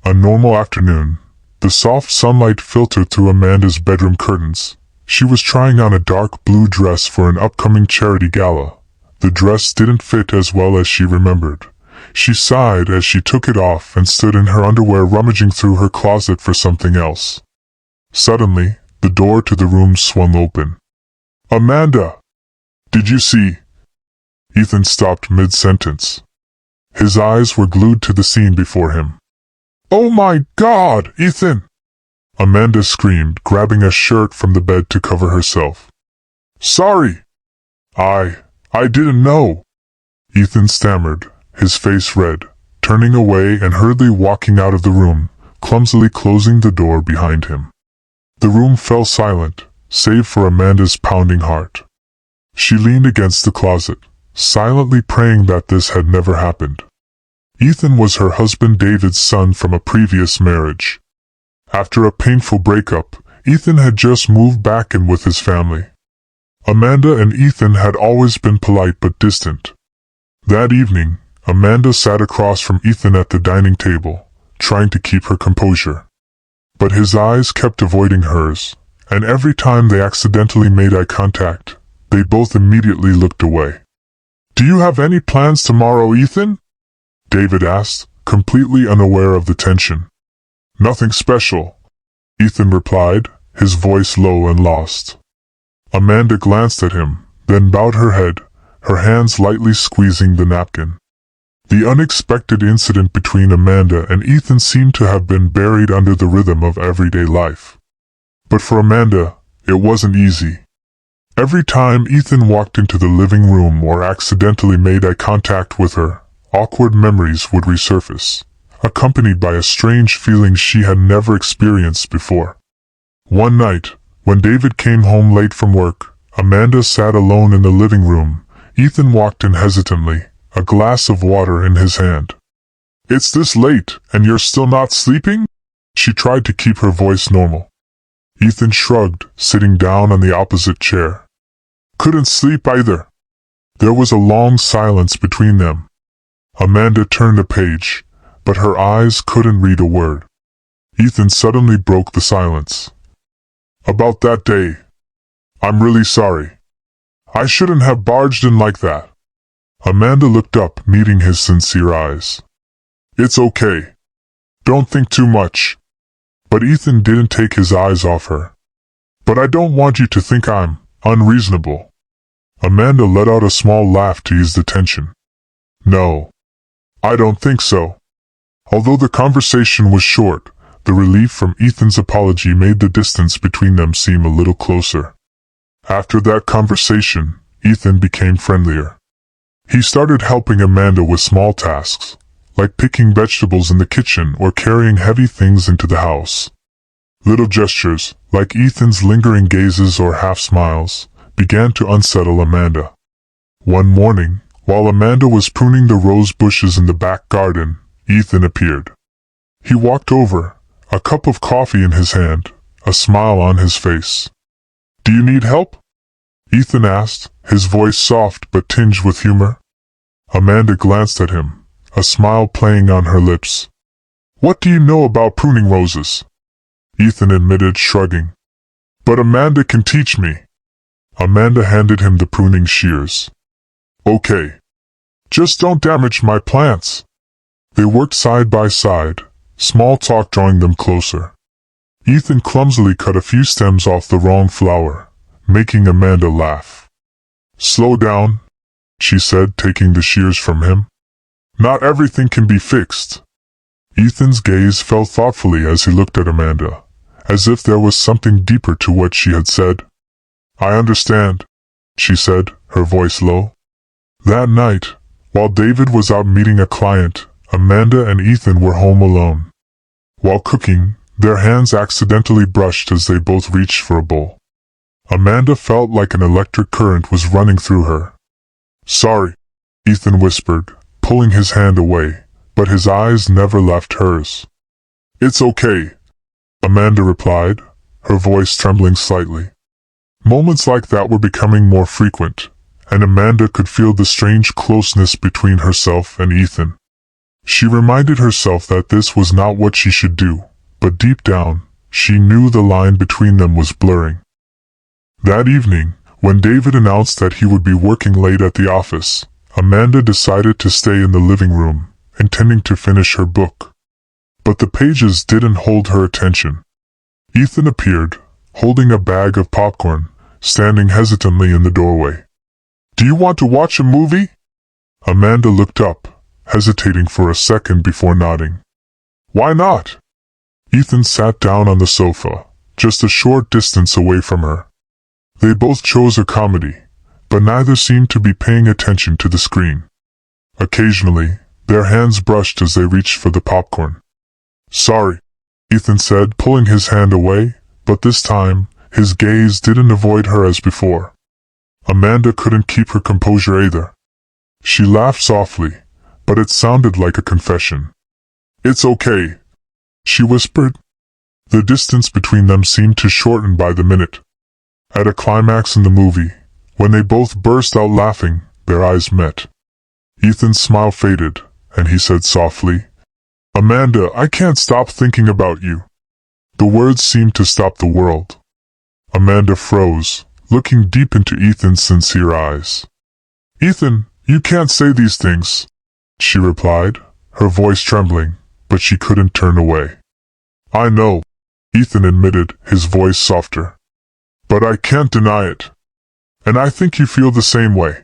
A normal afternoon. The soft sunlight filtered through Amanda's bedroom curtains. She was trying on a dark blue dress for an upcoming charity gala. The dress didn't fit as well as she remembered. She sighed as she took it off and stood in her underwear rummaging through her closet for something else. Suddenly, the door to the room swung open. "Amanda! Did you see?" Ethan stopped mid-sentence. His eyes were glued to the scene before him. "Oh my God, Ethan!" Amanda screamed, grabbing a shirt from the bed to cover herself. "Sorry. I didn't know." Ethan stammered, his face red, turning away and hurriedly walking out of the room, clumsily closing the door behind him. The room fell silent, save for Amanda's pounding heart. She leaned against the closet, silently praying that this had never happened. Ethan was her husband David's son from a previous marriage. After a painful breakup, Ethan had just moved back in with his family. Amanda and Ethan had always been polite but distant. That evening, Amanda sat across from Ethan at the dining table, trying to keep her composure. But his eyes kept avoiding hers, and every time they accidentally made eye contact, they both immediately looked away. "Do you have any plans tomorrow, Ethan?" David asked, completely unaware of the tension. "Nothing special," Ethan replied, his voice low and lost. Amanda glanced at him, then bowed her head, her hands lightly squeezing the napkin. The unexpected incident between Amanda and Ethan seemed to have been buried under the rhythm of everyday life. But for Amanda, it wasn't easy. Every time Ethan walked into the living room or accidentally made eye contact with her, awkward memories would resurface, accompanied by a strange feeling she had never experienced before. One night, when David came home late from work, Amanda sat alone in the living room. Ethan walked in hesitantly, a glass of water in his hand. "It's this late, and you're still not sleeping?" She tried to keep her voice normal. Ethan shrugged, sitting down on the opposite chair. "Couldn't sleep either." There was a long silence between them. Amanda turned a page, but her eyes couldn't read a word. Ethan suddenly broke the silence. "About that day. I'm really sorry. I shouldn't have barged in like that." Amanda looked up, meeting his sincere eyes. "It's okay. Don't think too much." But Ethan didn't take his eyes off her. "But I don't want you to think I'm unreasonable." Amanda let out a small laugh to ease the tension. "No, I don't think so." Although the conversation was short, the relief from Ethan's apology made the distance between them seem a little closer. After that conversation, Ethan became friendlier. He started helping Amanda with small tasks, like picking vegetables in the kitchen or carrying heavy things into the house. Little gestures, like Ethan's lingering gazes or half-smiles, began to unsettle Amanda. One morning, while Amanda was pruning the rose bushes in the back garden, Ethan appeared. He walked over, a cup of coffee in his hand, a smile on his face. "Do you need help?" Ethan asked, his voice soft but tinged with humor. Amanda glanced at him, a smile playing on her lips. "What do you know about pruning roses?" Ethan admitted, shrugging. "But Amanda can teach me." Amanda handed him the pruning shears. "Okay. Just don't damage my plants." They worked side by side, small talk drawing them closer. Ethan clumsily cut a few stems off the wrong flower, making Amanda laugh. "Slow down," she said, taking the shears from him. "Not everything can be fixed." Ethan's gaze fell thoughtfully as he looked at Amanda, as if there was something deeper to what she had said. "I understand," she said, her voice low. That night, while David was out meeting a client, Amanda and Ethan were home alone. While cooking, their hands accidentally brushed as they both reached for a bowl. Amanda felt like an electric current was running through her. "Sorry," Ethan whispered, pulling his hand away, but his eyes never left hers. "It's okay," Amanda replied, her voice trembling slightly. Moments like that were becoming more frequent, and Amanda could feel the strange closeness between herself and Ethan. She reminded herself that this was not what she should do, but deep down, she knew the line between them was blurring. That evening, when David announced that he would be working late at the office, Amanda decided to stay in the living room, intending to finish her book. But the pages didn't hold her attention. Ethan appeared, holding a bag of popcorn, standing hesitantly in the doorway. "Do you want to watch a movie?" Amanda looked up, hesitating for a second before nodding. "Why not?" Ethan sat down on the sofa, just a short distance away from her. They both chose a comedy, but neither seemed to be paying attention to the screen. Occasionally, their hands brushed as they reached for the popcorn. "Sorry," Ethan said, pulling his hand away, but this time, his gaze didn't avoid her as before. Amanda couldn't keep her composure either. She laughed softly, but it sounded like a confession. "It's okay," she whispered. The distance between them seemed to shorten by the minute. At a climax in the movie, when they both burst out laughing, their eyes met. Ethan's smile faded, and he said softly, "Amanda, I can't stop thinking about you." The words seemed to stop the world. Amanda froze, looking deep into Ethan's sincere eyes. "Ethan, you can't say these things," she replied, her voice trembling, but she couldn't turn away. "I know," Ethan admitted, his voice softer. "But I can't deny it. And I think you feel the same way."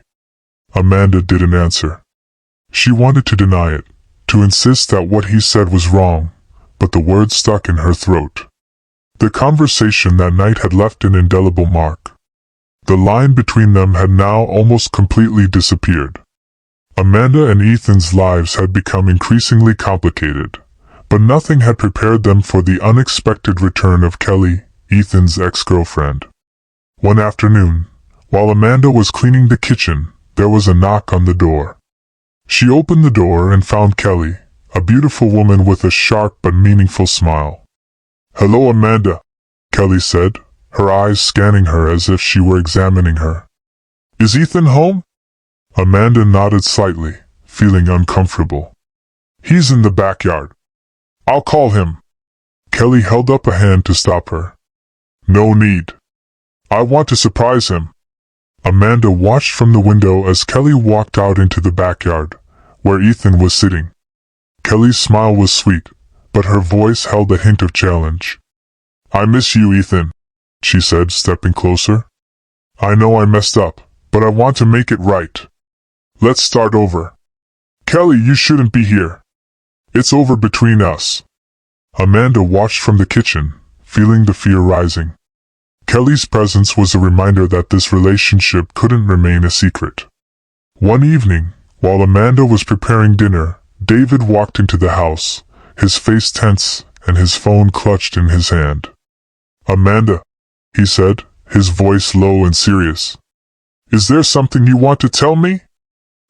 Amanda didn't answer. She wanted to deny it, to insist that what he said was wrong, but the words stuck in her throat. The conversation that night had left an indelible mark. The line between them had now almost completely disappeared. Amanda and Ethan's lives had become increasingly complicated, but nothing had prepared them for the unexpected return of Kelly, Ethan's ex-girlfriend. One afternoon, while Amanda was cleaning the kitchen, there was a knock on the door. She opened the door and found Kelly, a beautiful woman with a sharp but meaningful smile. "Hello, Amanda," Kelly said, her eyes scanning her as if she were examining her. "Is Ethan home?" Amanda nodded slightly, feeling uncomfortable. "He's in the backyard. I'll call him." Kelly held up a hand to stop her. "No need. I want to surprise him." Amanda watched from the window as Kelly walked out into the backyard, where Ethan was sitting. Kelly's smile was sweet, but her voice held a hint of challenge. "I miss you, Ethan," she said, stepping closer. "I know I messed up, but I want to make it right. Let's start over. Kelly, you shouldn't be here. It's over between us." Amanda watched from the kitchen, feeling the fear rising. Kelly's presence was a reminder that this relationship couldn't remain a secret. One evening, while Amanda was preparing dinner, David walked into the house, his face tense and his phone clutched in his hand. "Amanda," he said, his voice low and serious. "Is there something you want to tell me?"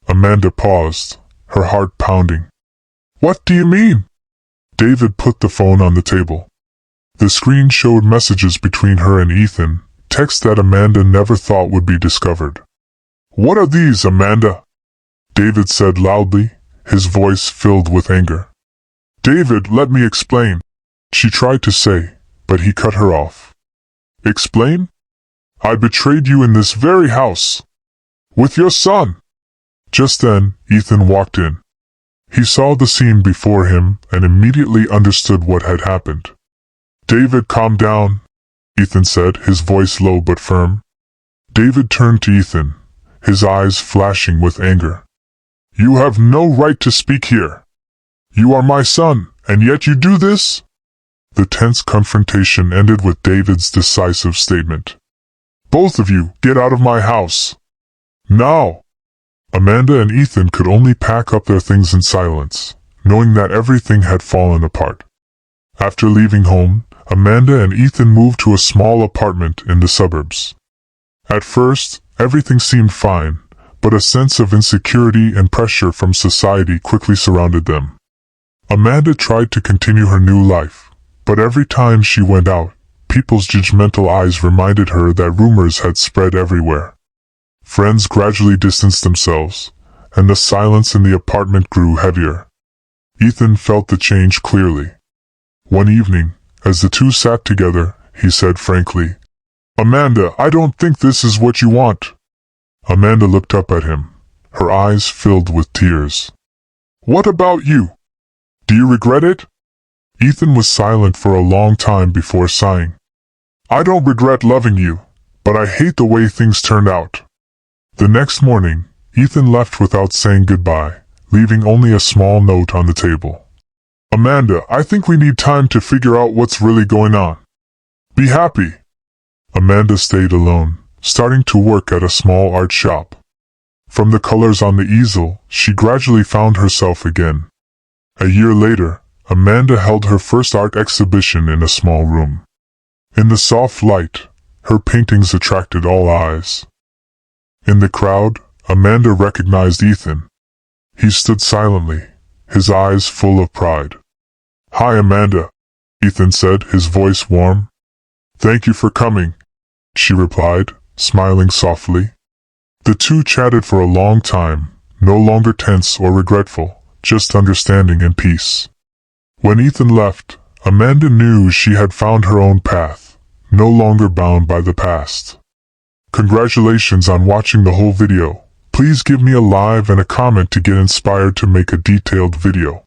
Amanda paused, her heart pounding. "What do you mean?" David put the phone on the table. The screen showed messages between her and Ethan, texts that Amanda never thought would be discovered. "What are these, Amanda?" David said loudly, his voice filled with anger. "David, let me explain," she tried to say, but he cut her off. "Explain? I betrayed you in this very house. With your son." Just then, Ethan walked in. He saw the scene before him and immediately understood what had happened. "David, calm down," Ethan said, his voice low but firm. David turned to Ethan, his eyes flashing with anger. "You have no right to speak here. You are my son, and yet you do this?" The tense confrontation ended with David's decisive statement. "Both of you, get out of my house. Now!" Amanda and Ethan could only pack up their things in silence, knowing that everything had fallen apart. After leaving home, Amanda and Ethan moved to a small apartment in the suburbs. At first, everything seemed fine, but a sense of insecurity and pressure from society quickly surrounded them. Amanda tried to continue her new life, but every time she went out, people's judgmental eyes reminded her that rumors had spread everywhere. Friends gradually distanced themselves, and the silence in the apartment grew heavier. Ethan felt the change clearly. One evening, as the two sat together, he said frankly, "Amanda, I don't think this is what you want." Amanda looked up at him, her eyes filled with tears. "What about you? Do you regret it?" Ethan was silent for a long time before sighing. "I don't regret loving you, but I hate the way things turned out." The next morning, Ethan left without saying goodbye, leaving only a small note on the table. "Amanda, I think we need time to figure out what's really going on. Be happy." Amanda stayed alone, starting to work at a small art shop. From the colors on the easel, she gradually found herself again. A year later, Amanda held her first art exhibition in a small room. In the soft light, her paintings attracted all eyes. In the crowd, Amanda recognized Ethan. He stood silently, his eyes full of pride. "Hi, Amanda," Ethan said, his voice warm. "Thank you for coming," she replied, smiling softly. The two chatted for a long time, no longer tense or regretful, just understanding and peace. When Ethan left, Amanda knew she had found her own path, no longer bound by the past. Congratulations on watching the whole video. Please give me a like and a comment to get inspired to make a detailed video.